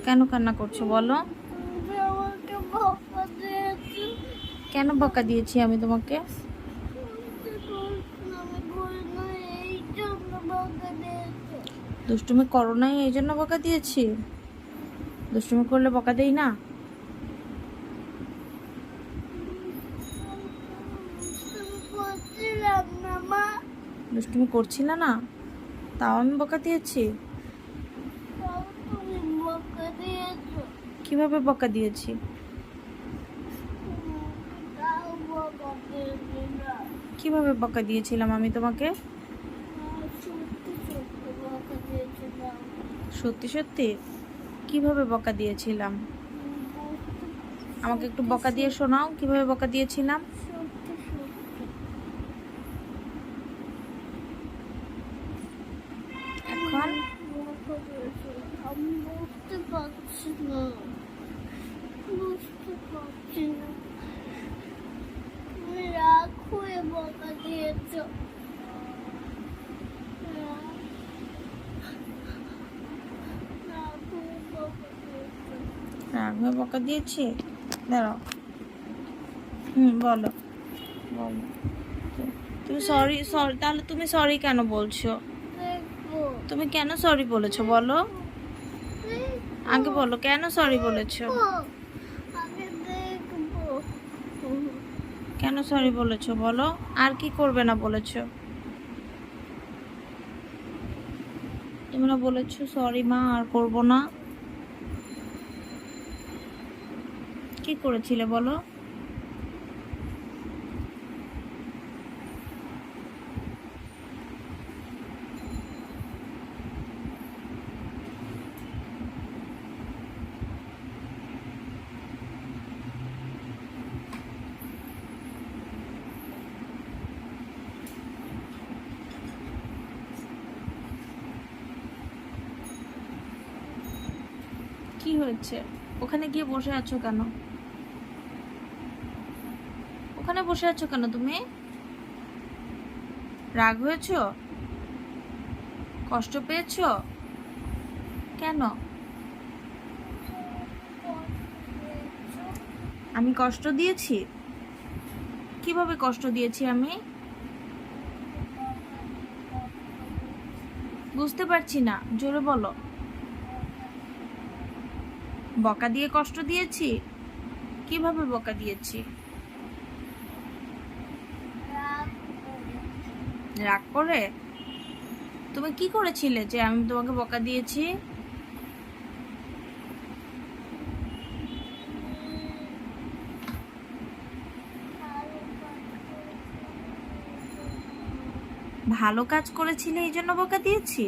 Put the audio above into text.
কেন কান্না করছো বলো? তুমি আমাকে বকা দিয়েছো। কেন বকা দিয়েছি আমি তোমাকে? আমি করি না, এই জন্য বকা দিয়েছো। দুষ্টুমি করো নাই এই জন্য বকা দিয়েছি? দুষ্টুমি করলে বকা দেই না? তুমি করছিলাম না মা। দুষ্টুমি করছিল না, তাও আমি বকা দিয়েছি? তাও তুমি বকা দিয়েছো। কিভাবে বকা দিয়েছি? তাও বকা দিয়েছো না। কিভাবে বকা দিয়েছিলাম আমি তোমাকে? সত্যি সত্যি বকা দিয়েছিলাম। সত্যি সত্যি? কিভাবে বকা দিয়েছিলাম? আমাকে একটু বকা দিয়ে শোনাও কিভাবে বকা দিয়েছিলাম। সত্যি সত্যি এখন বকা দিয়েছো। আমি বুঝতে পারছি না, বুঝতে পারছি না। তুমি রাগ হয়ে বকা দিয়েছো। রাগ হয়ে বকা দিয়েছো। রাগ হয়ে বকা দিয়েছি? দাঁড়াও। বলো বলো। তুমি সরি সরি, তাহলে তুমি সরি কেন বলছো? দেখবো, তুমি কেন সরি বলেছো বলো? আগে বলো কেন সরি বলেছো? আমি দেখবো। কেন সরি বলেছো বলো? আর কি করবে না বলেছো? তুমি না বলেছো সরি মা আর করব না? কি করেছিলে বলো? কি হয়েছে? ওখানে গিয়ে বসে আছো কেন? ওখানে বসে আছো কেন তুমি? রাগ হয়েছো? কষ্ট পেয়েছো? কেন? আমি কষ্ট দিয়েছি? কিভাবে কষ্ট দিয়েছি আমি? বুঝতে পারছি না, জোরে বলো। বকা দিয়ে কষ্ট দিয়েছি? কিভাবে বকা দিয়েছি? রাগ করে? তুমি কি করেছিলে যে আমি তোমাকে বকা দিয়েছি? ভালো কাজ করেছিলে এই জন্য বকা দিয়েছি?